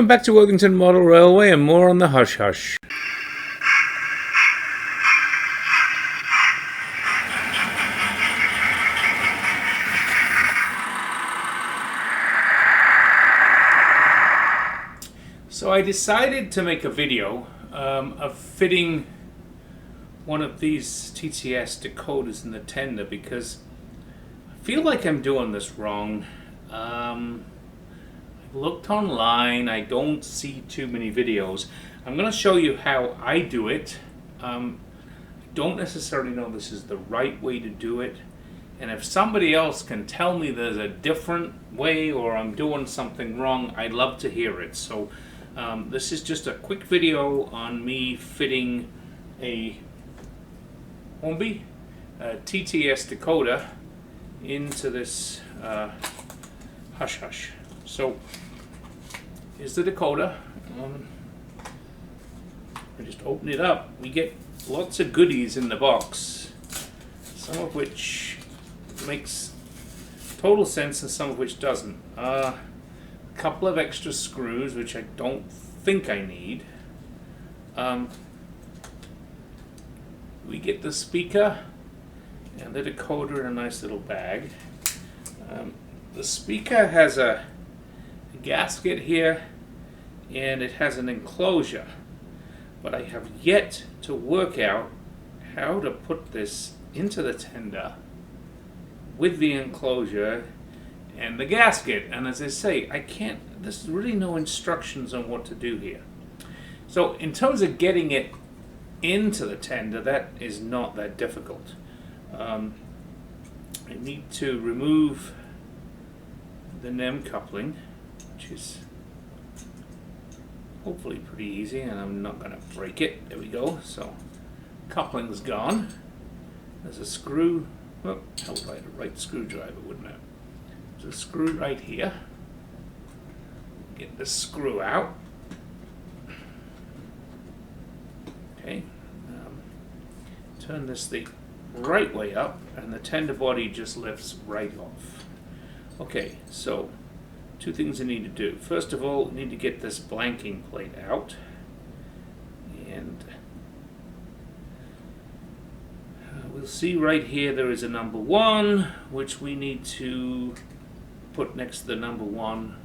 Welcome back to Worthington Model Railway and more on the Hush Hush. So I decided to make a video of fitting one of these TTS decoders in the tender because I feel like I'm doing this wrong. I've looked online, I don't see too many videos. I'm going to show you how I do it. I don't necessarily know this is the right way to do it, and if somebody else can tell me there's a different way or I'm doing something wrong, I'd love to hear it. So this is just a quick video on me fitting a Hornby TTS decoder into this Hush Hush. So here's the decoder. I just open it up. We get lots of goodies in the box, some of which makes total sense and some of which doesn't. A couple of extra screws which I don't think I need. We get the speaker and the decoder in a nice little bag. The speaker has a gasket here and it has an enclosure, but I have yet to work out how to put this into the tender with the enclosure and the gasket. And as I say, there's really no instructions on what to do here. So in terms of getting it into the tender, that is not that difficult. I need to remove the NEM coupling, which is hopefully pretty easy, and I'm not going to break it. There we go. So coupling's gone. There's a screw. Oh, held by the right screwdriver, wouldn't it? There's a screw right here. Get the screw out. Okay. Turn this the right way up, and the tender body just lifts right off. Okay, so two things I need to do. First of all, I need to get this blanking plate out, and we'll see right here there is a number 1, which we need to put next to the number 1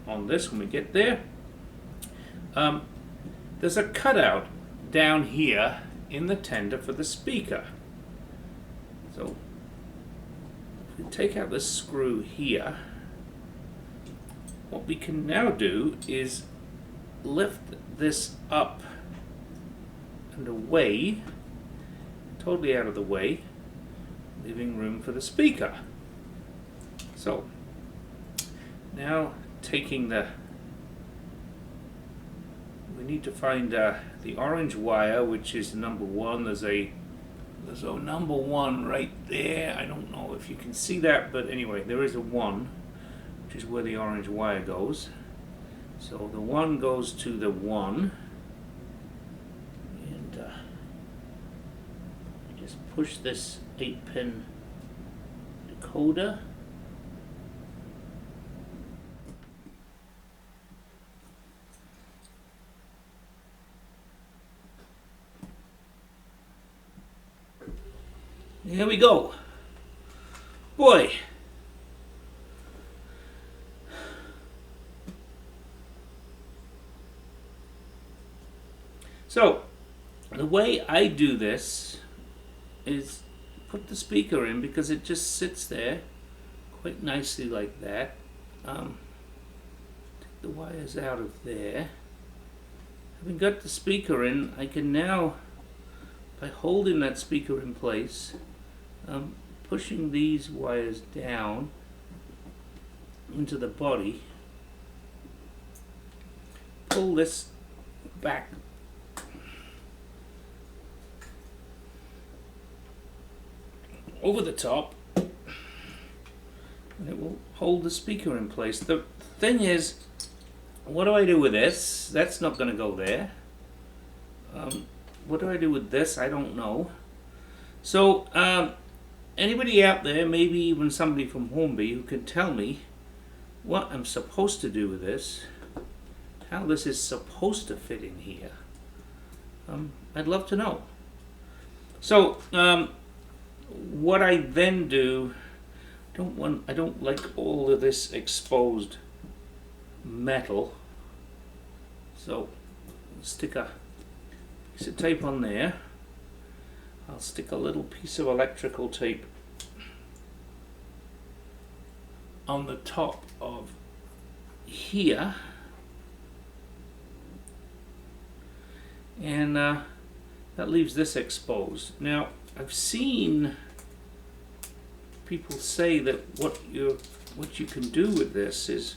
on this when we get there. There's a cutout down here in the tender for the speaker. So if we take out this screw here, what we can now do is lift this up and away, totally out of the way, leaving room for the speaker. So now we need to find the orange wire, which is number 1. There's a number 1 right there. I don't know if you can see that, but anyway, there is a 1, which is where the orange wire goes. So the 1 goes to the 1, and just push this 8-pin decoder. Here we go. Boy. So, the way I do this is put the speaker in, because it just sits there quite nicely like that. Take the wires out of there. Having got the speaker in, I can now, by holding that speaker in place, pushing these wires down into the body, pull this back over the top, and it will hold the speaker in place. The thing is, what do I do with this? That's not going to go there. What do I do with this? I don't know. So anybody out there, maybe even somebody from Hornby, who can tell me what I'm supposed to do with this, how this is supposed to fit in here, I'd love to know. So what I then do, I don't like all of this exposed metal, so stick a piece of tape on there. I'll stick a little piece of electrical tape on the top of here, and that leaves this exposed. Now, I've seen people say that what you can do with this is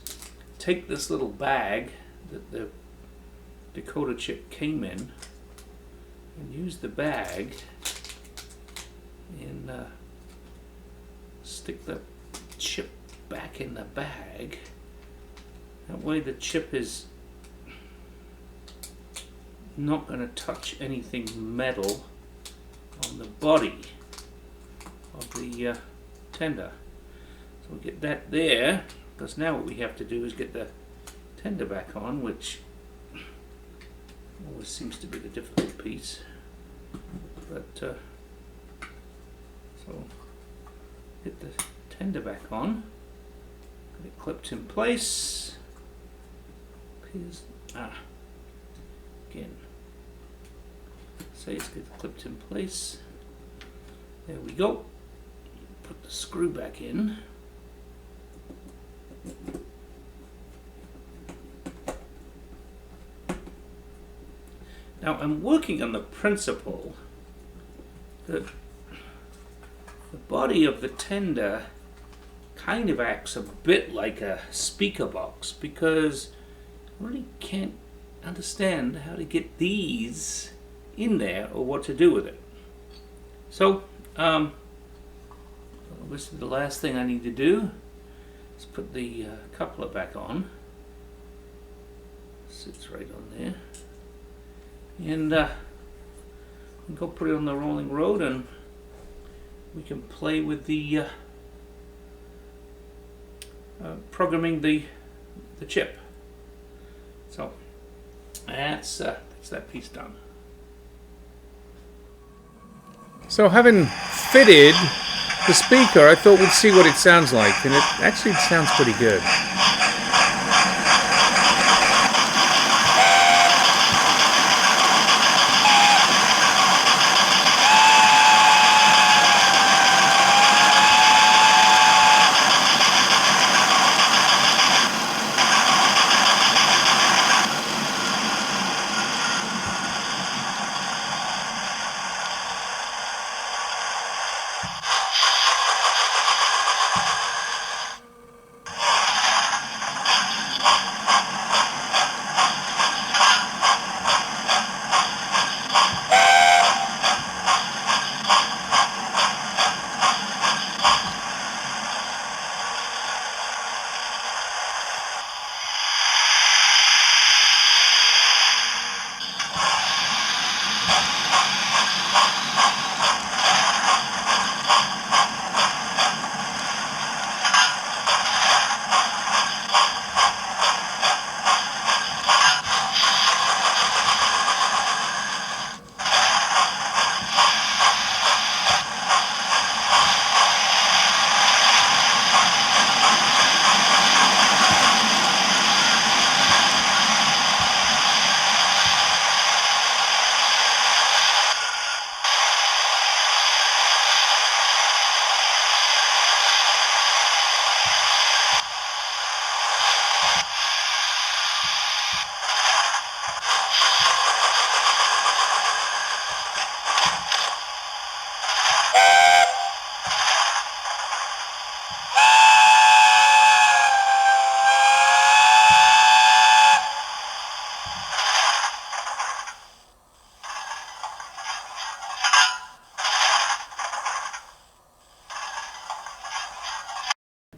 take this little bag that the decoder chip came in and use the bag and stick the chip back in the bag. That way the chip is not going to touch anything metal on the body of the tender. So we'll get that there, because now what we have to do is get the tender back on, which always seems to be the difficult piece. But so get the tender back on, get it clipped in place. Again, say it's get it clipped in place. There we go. Put the screw back in. Now I'm working on the principle that the body of the tender kind of acts a bit like a speaker box, because I really can't understand how to get these in there or what to do with it. So obviously the last thing I need to do is put the coupler back on. Sits right on there, and go put it on the rolling road, and we can play with the programming the chip. So that's that piece done. So having fitted the speaker, I thought we'd see what it sounds like, and it actually sounds pretty good.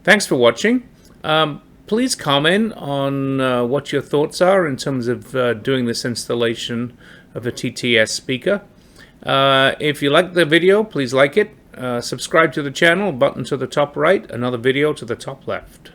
Thanks for watching. Please comment on what your thoughts are in terms of doing this installation of a TTS speaker. If you like the video, please like it. Subscribe to the channel, button to the top right, another video to the top left.